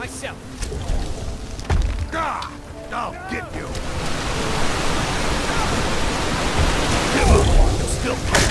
Myself. God, I'll get you. Give up. You still can.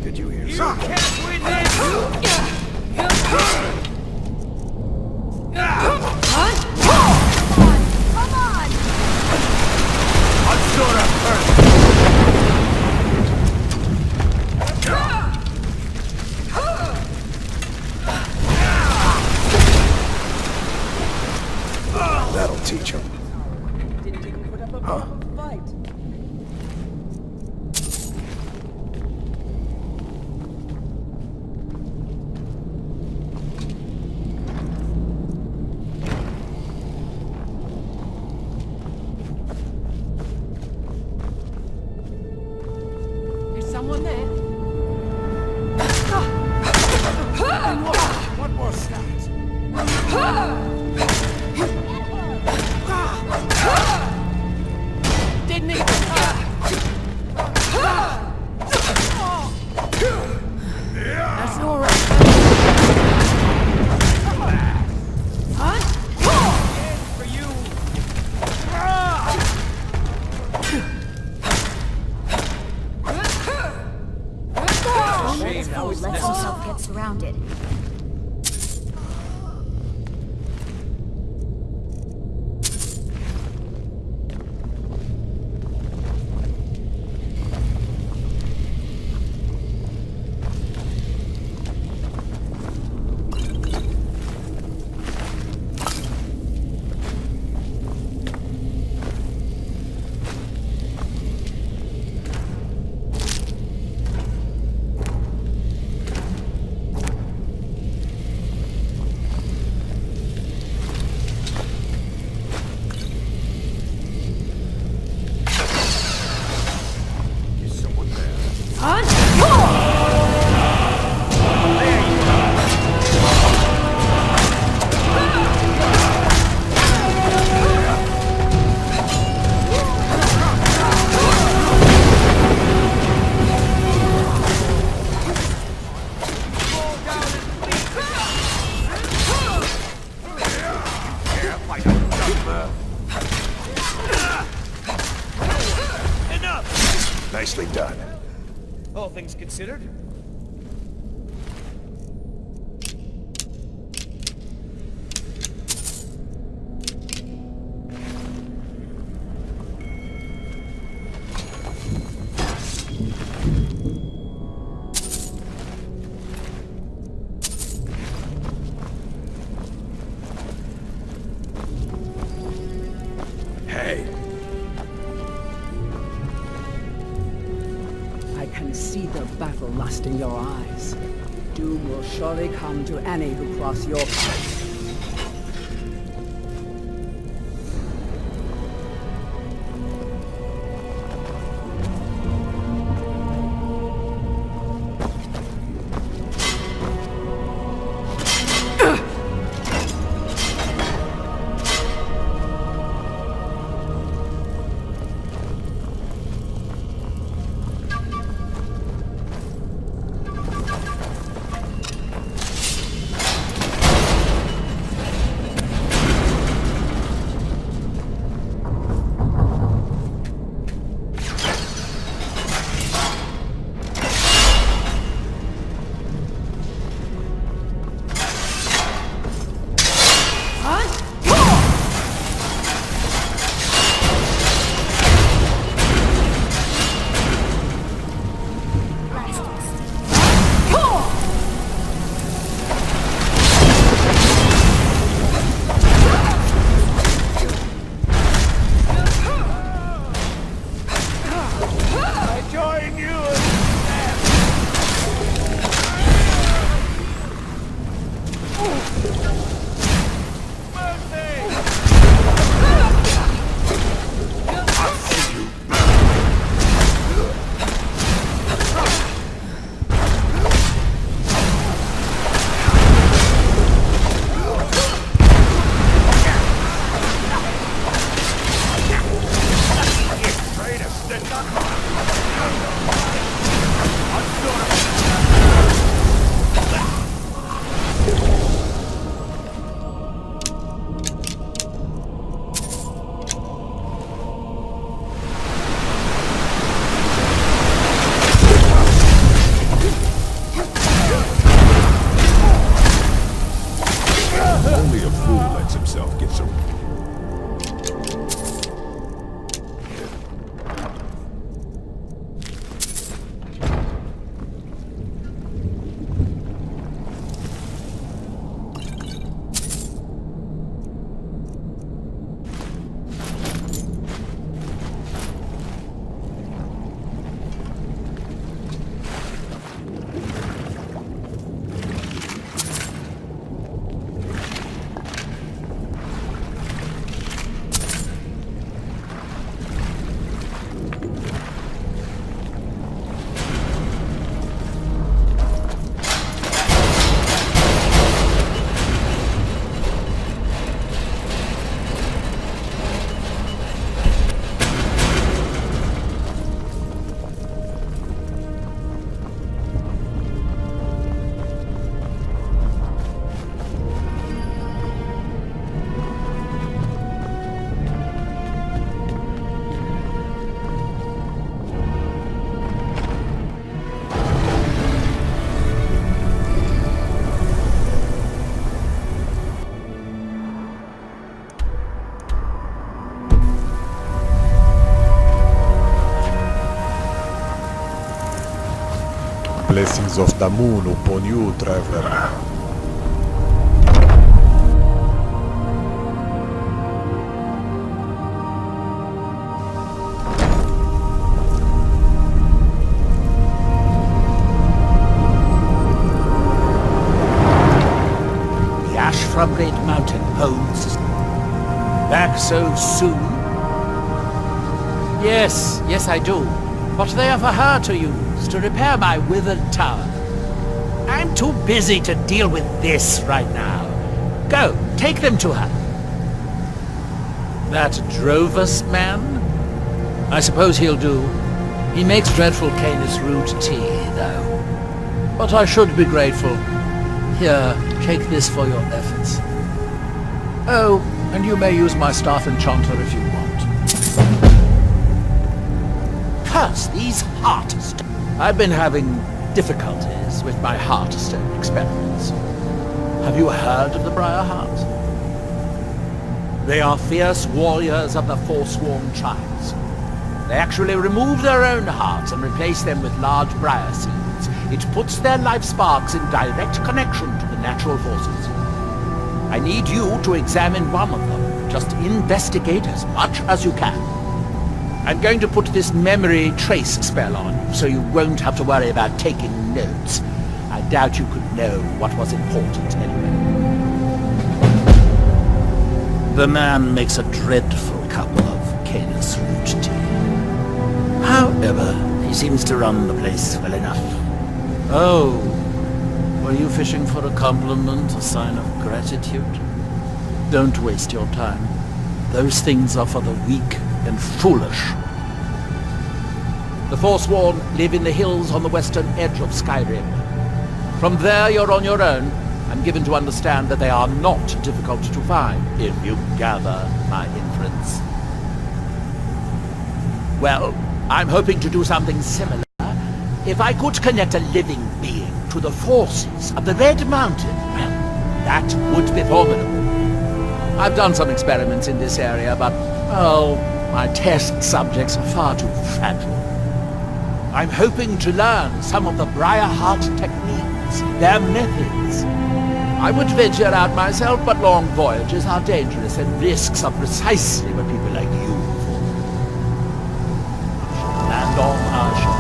Did you hear something? Can't win this! Come on! I'm sure I've heard. That'll teach him. Didn't even put up a proper fight. There's someone there. One more shot. Didn't even That's all right. Huh? For you. Let's go. Let himself get surrounded. Is someone there? Yeah, like a dumb, Enough! Nicely done. All things considered. Hey, I can see the battle lust in your eyes. Doom will surely come to any who cross your path. blessings of the moon upon you, traveler. The ash from Red Mountain holds. Back so soon? Yes, I do. But they are for her to use, to repair my withered tower. I'm too busy to deal with this right now. Go, take them to her. That Drovus man? I suppose he'll do. He makes dreadful Canis root tea, though. But I should be grateful. Here, take this for your efforts. Oh, and you may use my staff enchanter if you want. Curse these heartstones. I've been having difficulties with my heartstone experiments. Have you heard of the Briarhearts? They are fierce warriors of the Forsworn tribes. They actually remove their own hearts and replace them with large briar seeds. It puts their life sparks in direct connection to the natural forces. I need you to examine one of them. Just investigate as much as you can. I'm going to put this memory trace spell on you, so you won't have to worry about taking notes. I doubt you could know what was important anyway. The man makes a dreadful cup of Canis root tea. However, he seems to run the place well enough. Oh, were you fishing for a compliment, a sign of gratitude? Don't waste your time. Those things are for the weak and foolish. The Forsworn live in the hills on the western edge of Skyrim. From there you're on your own. I'm given to understand that they are not difficult to find, if you gather my inference. Well, I'm hoping to do something similar. If I could connect a living being to the forces of the Red Mountain, well, that would be formidable. I've done some experiments in this area, but, well, my test subjects are far too fragile. I'm hoping to learn some of the Briarheart techniques, their methods. I would venture out myself, but long voyages are dangerous and risks are precisely what people like you fall. Land on our shores.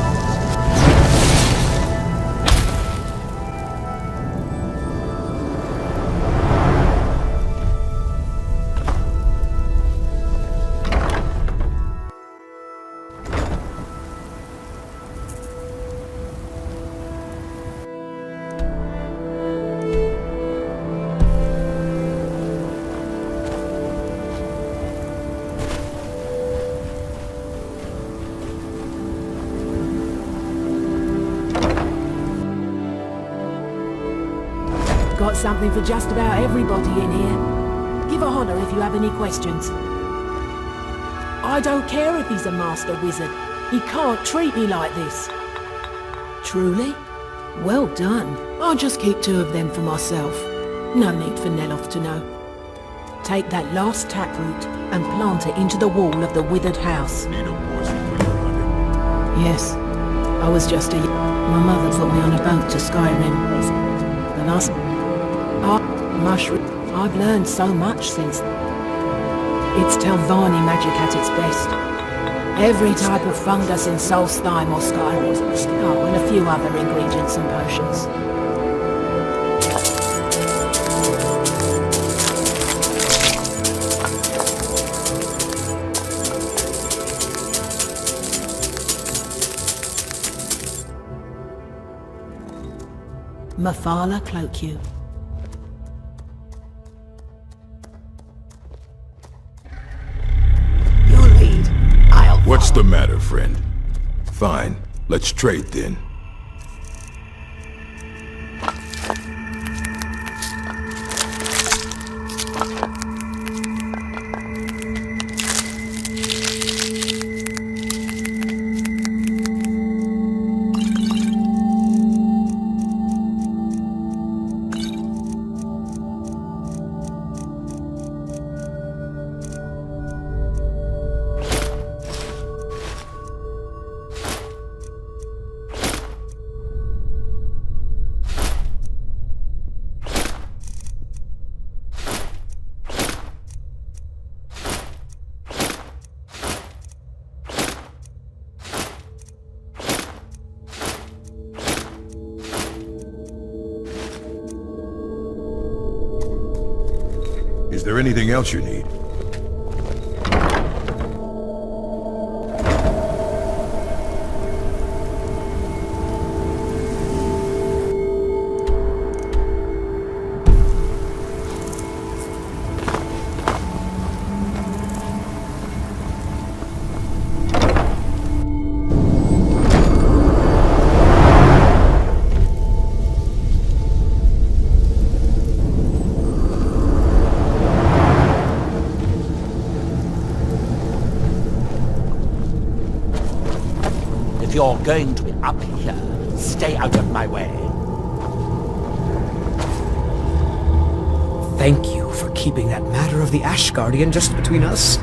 Got something for just about everybody in here. Give a holler if you have any questions. I don't care if he's a master wizard. He can't treat me like this. Truly? Well done. I'll just keep 2 of them for myself. No need for Neloth to know. Take that last taproot and plant it into the wall of the withered house. Yes. I was just my mother put me on a boat to Skyrim. The last... mushroom. I've learned so much since. It's Telvanni magic at its best. Every type of fungus in Solstheim or Skyrim. Oh, and a few other ingredients and potions. Mafala cloak you. What's the matter, friend? Fine, let's trade then. anything else you need? If you're going to be up here, stay out of my way. Thank you for keeping that matter of the Ash Guardian just between us.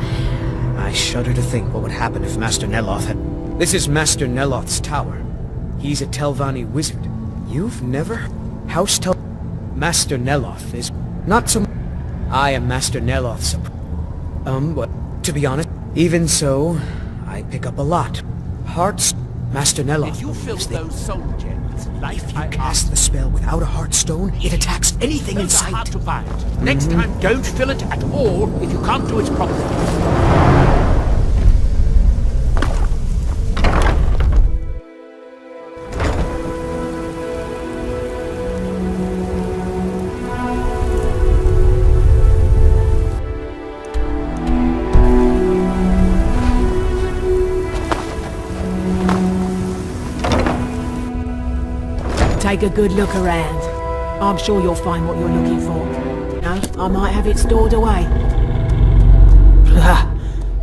I shudder to think what would happen if Master Neloth had... This is Master Neloth's tower. He's a Telvanni wizard. You've never... House Tel... Master Neloth is... Not so... I am Master Neloth's... But to be honest, even so, I pick up a lot. Hearts... Master Neloth... Did you fill those soul gems? Life If you cast the spell without a heartstone, it attacks anything in Those are sight. hard to find. Next time, don't fill it at all if you can't do it properly. Take a good look around. I'm sure you'll find what you're looking for. No, I might have it stored away. Ha!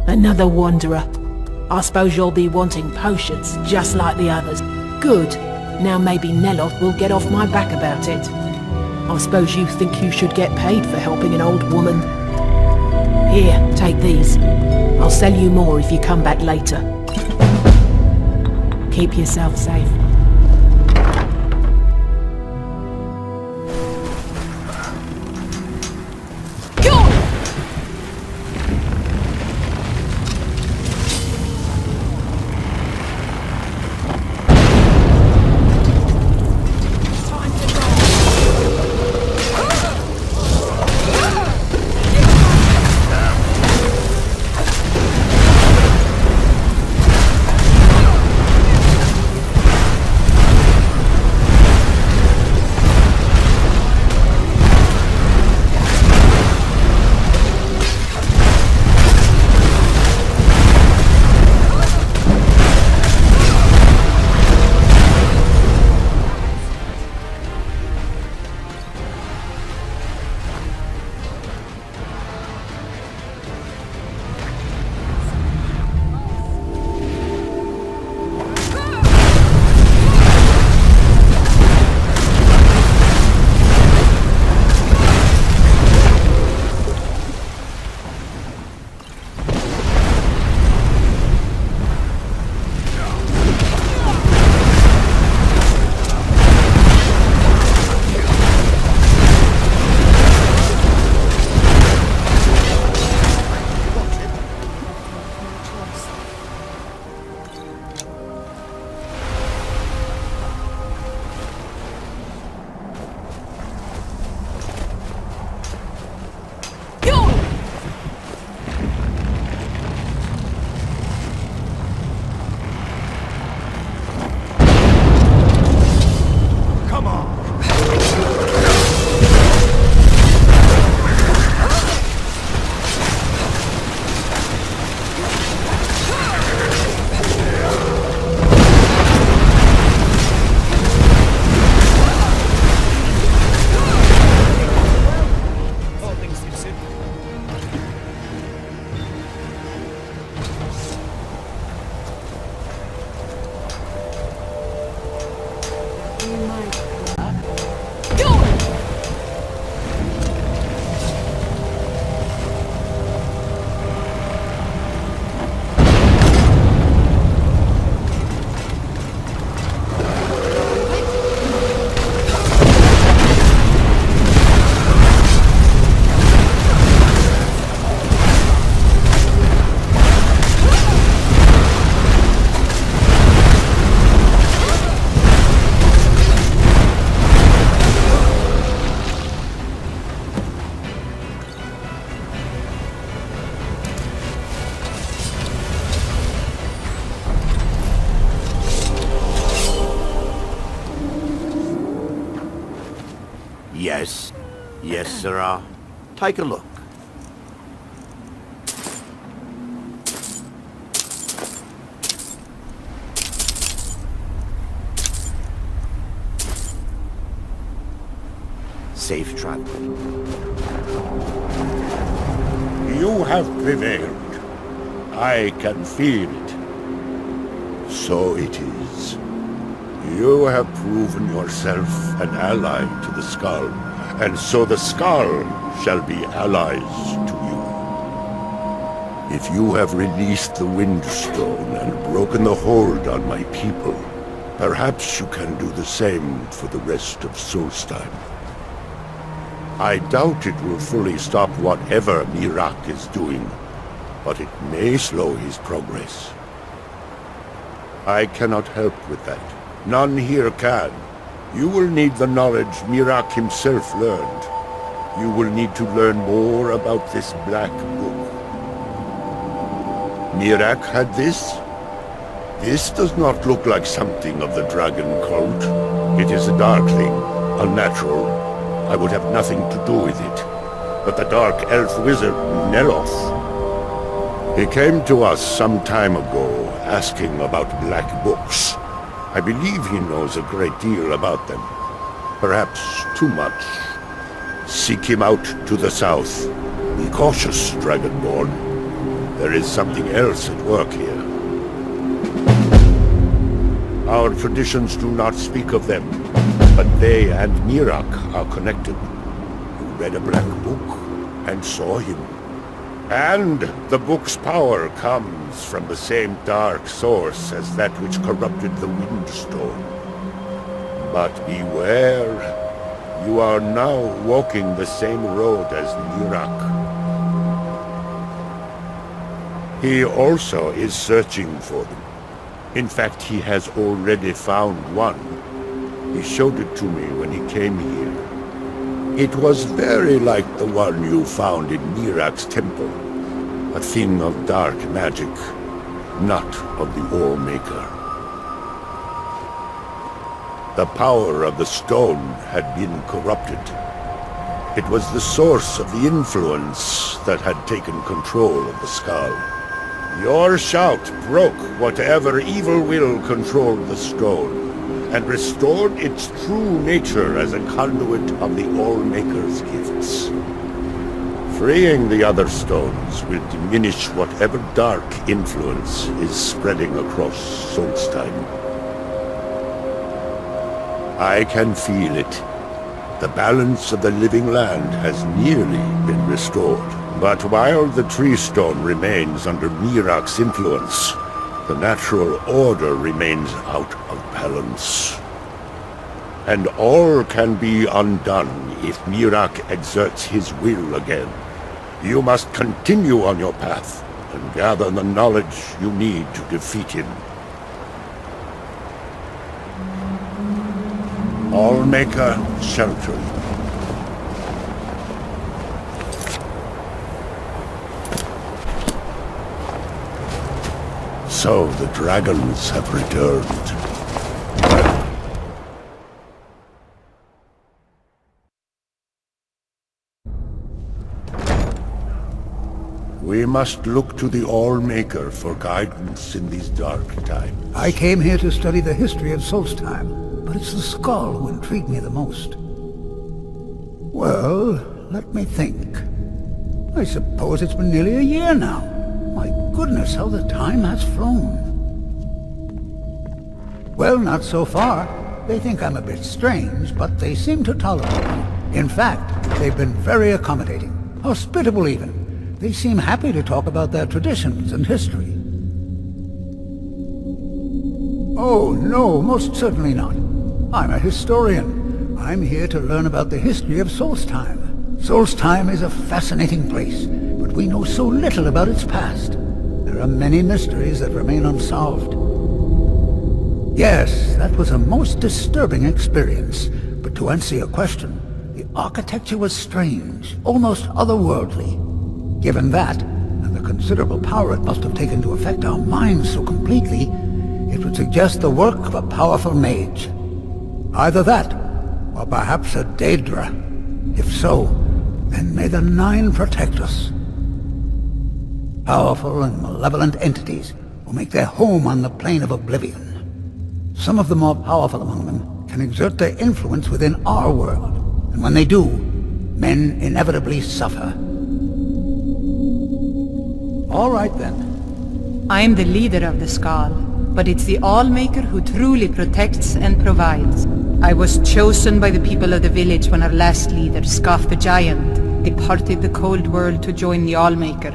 Another wanderer. I suppose you'll be wanting potions, just like the others. Good. Now maybe Neloth will get off my back about it. I suppose you think you should get paid for helping an old woman. Here, take these. I'll sell you more if you come back later. Keep yourself safe. Yes, sirrah. Take a look. Safe travel. You have prevailed. I can feel it. So it is. You have proven yourself an ally to the Skull, and so the Skull shall be allies to you. If you have released the Windstone and broken the hold on my people, perhaps you can do the same for the rest of Solstheim. I doubt it will fully stop whatever Morag is doing, but it may slow his progress. I cannot help with that. None here can. You will need the knowledge Morag himself learned. You will need to learn more about this black book. Morag had this? This does not look like something of the dragon cult. It is a dark thing, unnatural. I would have nothing to do with it. But the dark elf wizard, Neloth, he came to us some time ago, asking about black books. I believe he knows a great deal about them. Perhaps too much. Seek him out to the south. Be cautious, Dragonborn. There is something else at work here. Our traditions do not speak of them, but they and Morag are connected. You read a black book and saw him. And the book's power comes from the same dark source as that which corrupted the Windstone. But beware, you are now walking the same road as Morag. He also is searching for them. In fact, he has already found one. He showed it to me when he came here. It was very like the one you found in Morag's temple. A thing of dark magic, not of the All-Maker. The power of the stone had been corrupted. It was the source of the influence that had taken control of the skull. Your shout broke whatever evil will controlled the stone, and restored its true nature as a conduit of the All-Maker's gifts. Freeing the other stones will diminish whatever dark influence is spreading across Solstheim. I can feel it. The balance of the living land has nearly been restored. But while the tree stone remains under Morag's influence, the natural order remains out of balance. And all can be undone if Morag exerts his will again. You must continue on your path and gather the knowledge you need to defeat him. All-Maker, shelter you. So the dragons have returned. We must look to the All-Maker for guidance in these dark times. I came here to study the history of Solstheim, but it's the skull who intrigued me the most. Well, let me think. I suppose it's been nearly a year now. My goodness, how the time has flown. Well, not so far. They think I'm a bit strange, but they seem to tolerate me. In fact, they've been very accommodating, hospitable even. They seem happy to talk about their traditions and history. Oh, no, most certainly not. I'm a historian. I'm here to learn about the history of Solstheim. Solstheim is a fascinating place, but we know so little about its past. There are many mysteries that remain unsolved. Yes, that was a most disturbing experience. But to answer your question, the architecture was strange, almost otherworldly. Given that, and the considerable power it must have taken to affect our minds so completely, it would suggest the work of a powerful mage. Either that, or perhaps a Daedra. If so, then may the Nine protect us. Powerful and malevolent entities will make their home on the plane of oblivion. Some of the more powerful among them can exert their influence within our world, and when they do, men inevitably suffer. All right then. I'm the leader of the Skal, but it's the Allmaker who truly protects and provides. I was chosen by the people of the village when our last leader, Scoff the Giant, departed the cold world to join the Allmaker.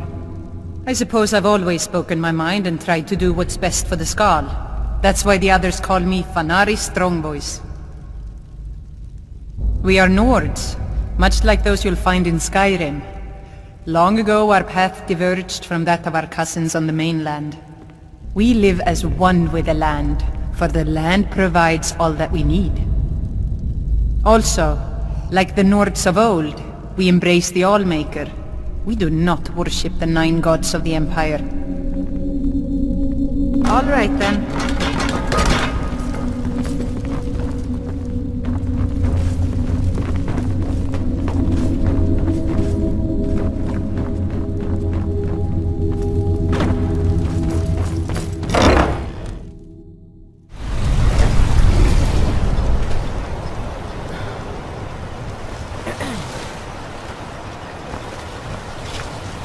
I suppose I've always spoken my mind and tried to do what's best for the Skal. That's why the others call me Fanari Strongvoice. We are Nords, much like those you'll find in Skyrim. Long ago our path diverged from that of our cousins on the mainland. We live as one with the land, for the land provides all that we need. Also, like the Nords of old, we embrace the Allmaker. We do not worship the 9 gods of the Empire. All right then.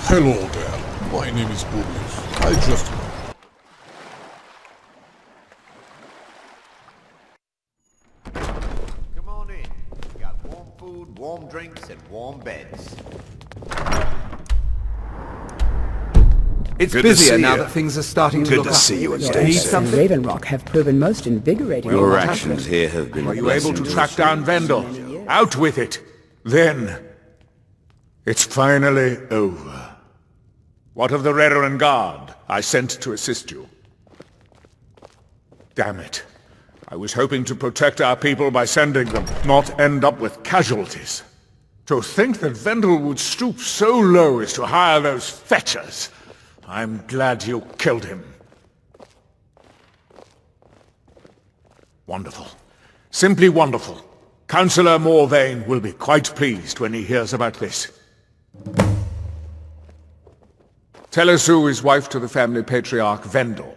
Hello there, my name is Publius. I just... Come on in. We got warm food, warm drinks, and warm beds. It's Good to busier see now you. that things are starting to Good look to up. see you and Your stay efforts safe. in Ravenrock have proven most invigorating. Your actions here have been Are you able to track down Vendel? Out with it! Then... it's finally over. What of the redoran guard I sent to assist you? Damn it. I was hoping to protect our people by sending them, not end up with casualties. To think that Vendel would stoop so low as to hire those fetchers. I'm glad you killed him. Wonderful. Simply wonderful. Counselor Morvain will be quite pleased when he hears about this. Telesu is wife to the family patriarch Vendel.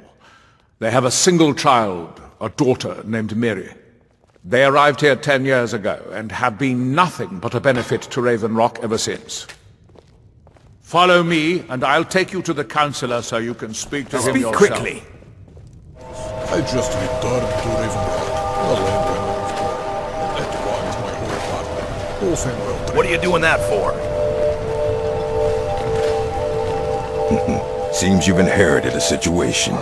They have a single child, a daughter named Miri. They arrived here 10 years ago and have been nothing but a benefit to Raven Rock ever since. Follow me, and I'll take you to the counselor so you can speak to him yourself. Speak quickly. I just returned to Ravenrock, the land I moved to. That God is my old partner. Both and well. What are you doing that for? Seems you've inherited a situation.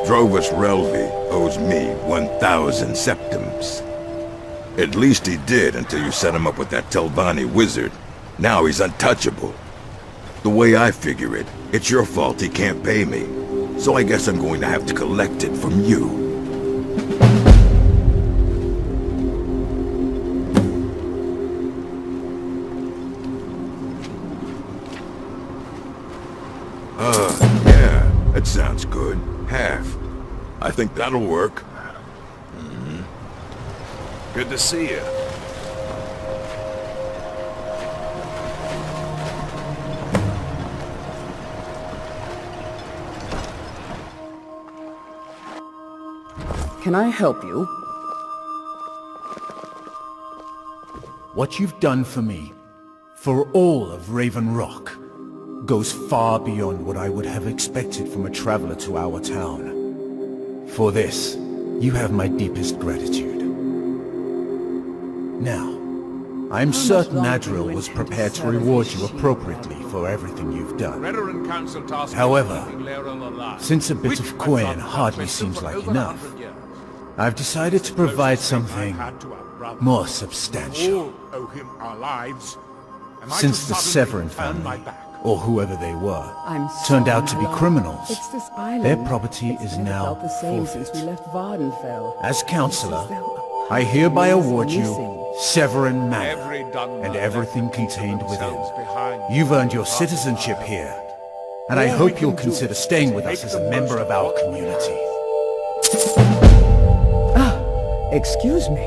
Drovus Relvi owes me 1,000 septims. At least he did until you set him up with that Telvanni wizard. Now he's untouchable. The way I figure it, it's your fault he can't pay me. So I guess I'm going to have to collect it from you. Yeah, that sounds good. Half. I think that'll work. Good to see you. Can I help you? What you've done for me, for all of Raven Rock, goes far beyond what I would have expected from a traveler to our town. For this, you have my deepest gratitude. Now, I'm certain Adril was prepared to reward you appropriately for everything you've done. However, since a bit of coin hardly seems like enough, I've decided to provide something more substantial. Since the Severin family, or whoever they were, turned out to be criminals, It's this island. their property is It's never now felt the same forfeit. since we left Vardenfell. As counselor, I hereby award you Severin Manor and everything contained within. You've earned your citizenship here, and I hope you'll consider staying with us as a member of our community. Excuse me.